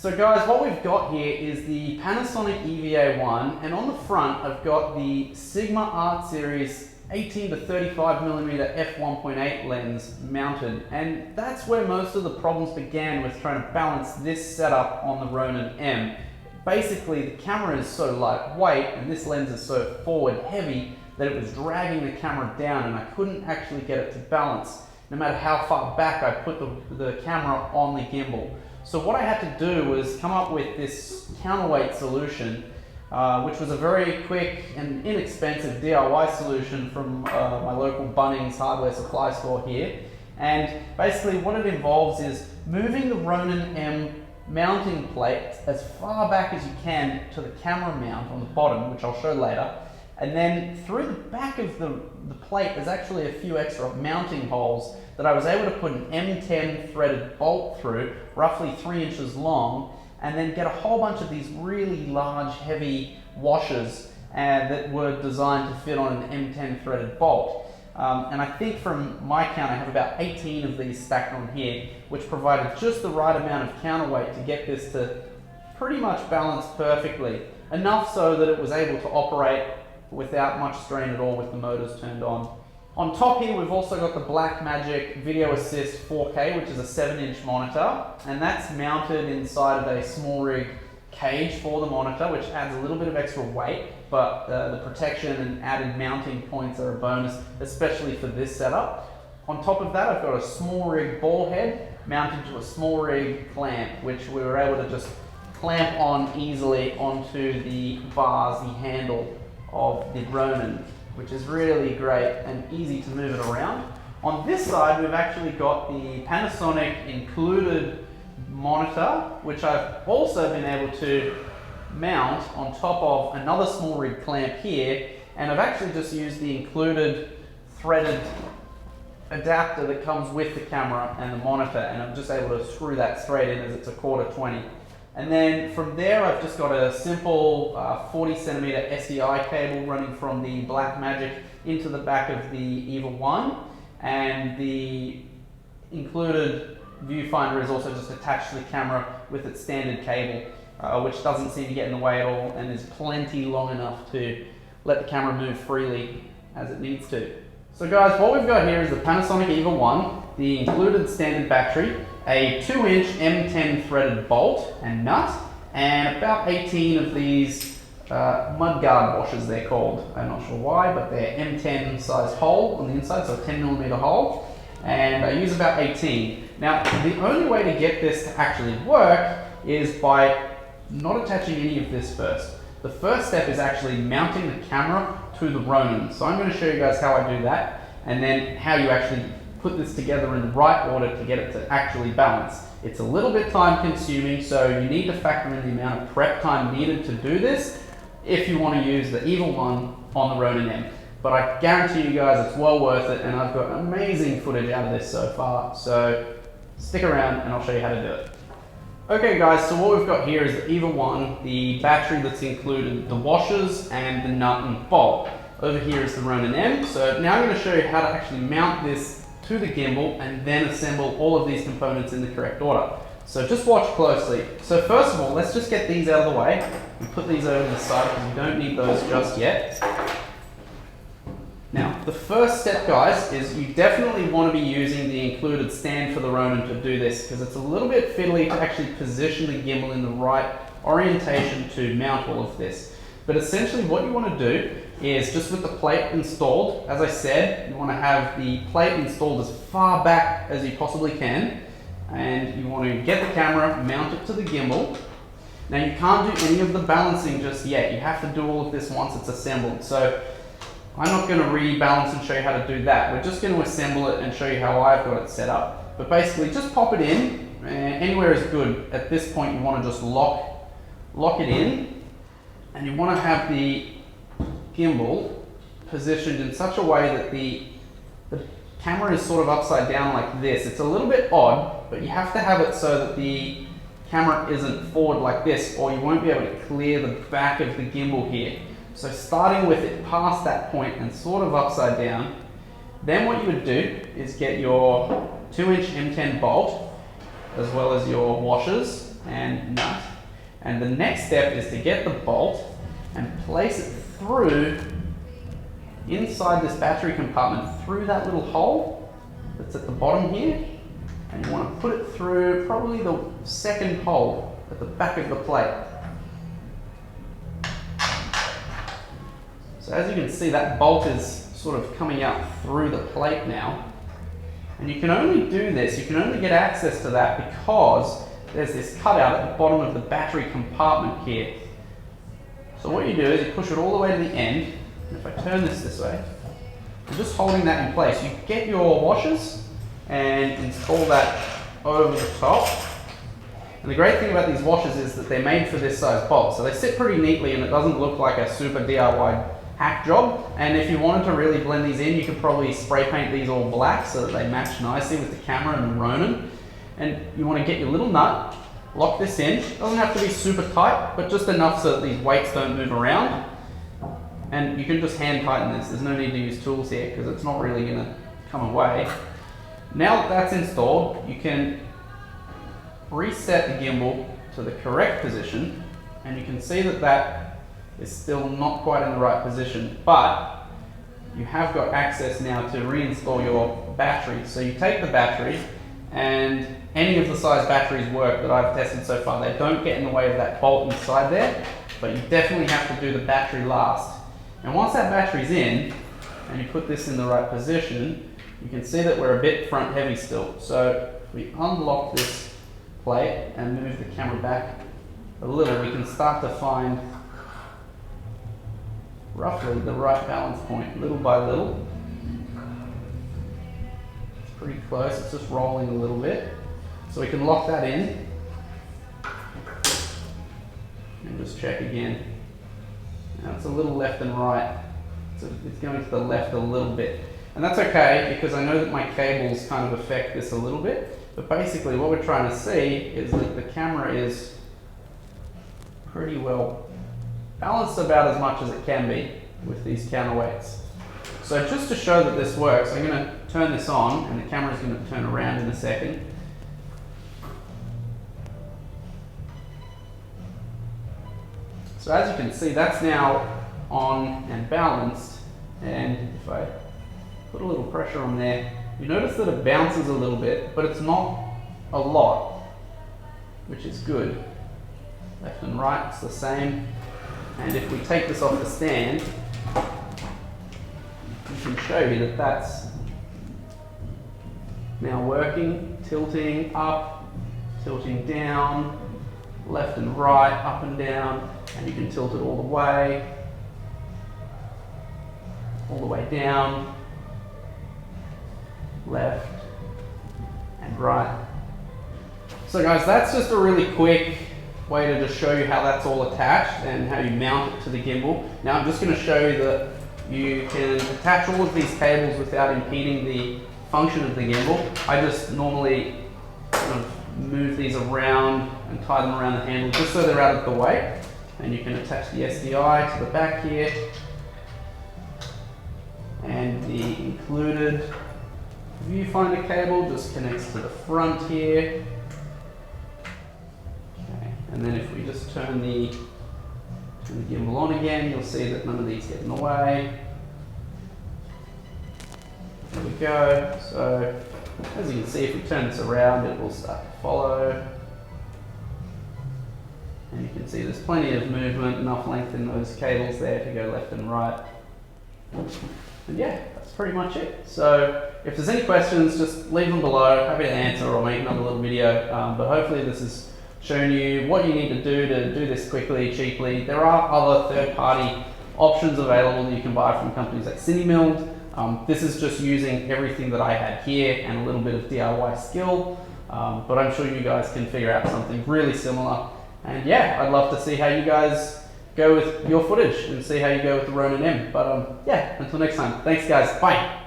So guys, what we've got here is the Panasonic EVA1, and on the front I've got the Sigma Art Series 18 to 35mm f1.8 lens mounted, and that's where most of the problems began with trying to balance this setup on the Ronin-M. Basically, the camera is so lightweight and this lens is so forward heavy that it was dragging the camera down, and I couldn't actually get it to balance no matter how far back I put the camera on the gimbal. So what I had to do was come up with this counterweight solution, which was a very quick and inexpensive DIY solution from my local Bunnings hardware supply store here. And basically what it involves is moving the Ronin-M mounting plate as far back as you can to the camera mount on the bottom, which I'll show later. And then through the back of the plate, there's actually a few extra mounting holes that I was able to put an M10 threaded bolt through, roughly 3 inches long, and then get a whole bunch of these really large, heavy washers that were designed to fit on an M10 threaded bolt. And I think from my count, I have about 18 of these stacked on here, which provided just the right amount of counterweight to get this to pretty much balance perfectly. Enough so that it was able to operate without much strain at all with the motors turned on. On top here, we've also got the Blackmagic Video Assist 4K, which is a 7-inch monitor, and that's mounted inside of a small rig cage for the monitor, which adds a little bit of extra weight, but the protection and added mounting points are a bonus, especially for this setup. On top of that, I've got a small rig ball head mounted to a small rig clamp, which we were able to just clamp on easily onto the bars, the handle of the Ronin, which is really great and easy to move it around. On this side, we've actually got the Panasonic included monitor, which I've also been able to mount on top of another small rig clamp here, and I've actually just used the included threaded adapter that comes with the camera and the monitor, and I'm just able to screw that straight in as it's a 1/4-20. And then from there, I've just got a simple 40cm SDI cable running from the Blackmagic into the back of the EVA1, and the included viewfinder is also just attached to the camera with its standard cable, which doesn't seem to get in the way at all and is plenty long enough to let the camera move freely as it needs to. So guys, what we've got here is the Panasonic EVA1, the included standard battery, a 2-inch M10 threaded bolt and nut, and about 18 of these mudguard washers, they're called. I'm not sure why, but they're M10 size hole on the inside, so a 10mm hole, and I use about 18. Now, the only way to get this to actually work is by not attaching any of this first. The first step is actually mounting the camera to the Ronin. So I'm going to show you guys how I do that, and then how you actually put this together in the right order to get it to actually balance. It's a little bit time consuming, so you need to factor in the amount of prep time needed to do this if you want to use the EVA1 on the Ronin-M. But I guarantee you guys it's well worth it, and I've got amazing footage out of this so far, so stick around and I'll show you how to do it. Okay guys, so what we've got here is the EVA1, the battery that's included, the washers and the nut and bolt. Over here is the Ronin-M. So now I'm going to show you how to actually mount this to the gimbal and then assemble all of these components in the correct order. So just watch closely. So first of all, let's just get these out of the way and put these over to the side because we don't need those just yet. Now, the first step, guys, is you definitely want to be using the included stand for the Ronin to do this, because it's a little bit fiddly to actually position the gimbal in the right orientation to mount all of this. But essentially what you want to do is, just with the plate installed, as I said, you want to have the plate installed as far back as you possibly can, and you want to get the camera, mount it to the gimbal. Now you can't do any of the balancing just yet. You have to do all of this once it's assembled. So I'm not going to rebalance and show you how to do that. We're just going to assemble it and show you how I've got it set up. But basically just pop it in, and anywhere is good. At this point you want to just lock it in, and you want to have the gimbal positioned in such a way that the camera is sort of upside down like this. It's a little bit odd, but you have to have it so that the camera isn't forward like this, or you won't be able to clear the back of the gimbal here. So starting with it past that point and sort of upside down, then what you would do is get your 2-inch M10 bolt as well as your washers, and nut. And the next step is to get the bolt and place it through inside this battery compartment, through that little hole that's at the bottom here. And you want to put it through probably the second hole at the back of the plate. So as you can see, that bolt is sort of coming out through the plate now. And you can only do this, you can only get access to that because there's this cutout at the bottom of the battery compartment here. So what you do is you push it all the way to the end. And if I turn this way, and just holding that in place, you get your washers and install that over the top. And the great thing about these washers is that they're made for this size bolt. So they sit pretty neatly and it doesn't look like a super DIY hack job. And if you wanted to really blend these in, you could probably spray paint these all black so that they match nicely with the camera and the Ronin. And you want to get your little nut, lock this in. It doesn't have to be super tight, but just enough so that these weights don't move around. And you can just hand tighten this. There's no need to use tools here because it's not really going to come away. Now that that's installed, you can reset the gimbal to the correct position, and you can see that that is still not quite in the right position, but you have got access now to reinstall your battery. So you take the battery, and any of the size batteries work that I've tested so far. They don't get in the way of that bolt inside there, but you definitely have to do the battery last. And once that battery's in, and you put this in the right position, you can see that we're a bit front heavy still. So if we unlock this plate and move the camera back a little, we can start to find roughly the right balance point, little by little. It's pretty close, it's just rolling a little bit. So we can lock that in and just check again. Now it's a little left and right, so it's going to the left a little bit. And that's okay, because I know that my cables kind of affect this a little bit, but basically what we're trying to see is that the camera is pretty well balanced, about as much as it can be with these counterweights. So just to show that this works, I'm going to turn this on, and the camera is going to turn around in a second. So as you can see, that's now on and balanced, and if I put a little pressure on there, you notice that it bounces a little bit, but it's not a lot, which is good. Left and right, it's the same. And if we take this off the stand, I can show you that that's now working, tilting up, tilting down, left and right, up and down, and you can tilt it all the way down, left and right. So guys, that's just a really quick way to just show you how that's all attached and how you mount it to the gimbal. Now I'm just going to show you that you can attach all of these cables without impeding the function of the gimbal. I just normally kind of move these around and tie them around the handle just so they're out of the way. And you can attach the SDI to the back here, and the included viewfinder cable just connects to the front here. Okay. And then if we just turn the gimbal on again, you'll see that none of these get in the way. There we go. So as you can see, if we turn this around, it will start to follow. And you can see there's plenty of movement, enough length in those cables there to go left and right. And yeah, that's pretty much it. So if there's any questions, just leave them below. Happy to answer or make another little video. But hopefully this has shown you what you need to do this quickly, cheaply. There are other third-party options available that you can buy from companies like CineMilled. This is just using everything that I had here and a little bit of DIY skill. But I'm sure you guys can figure out something really similar. And yeah, I'd love to see how you guys go with your footage and see how you go with the Ronin-M. But yeah, until next time, thanks guys, bye.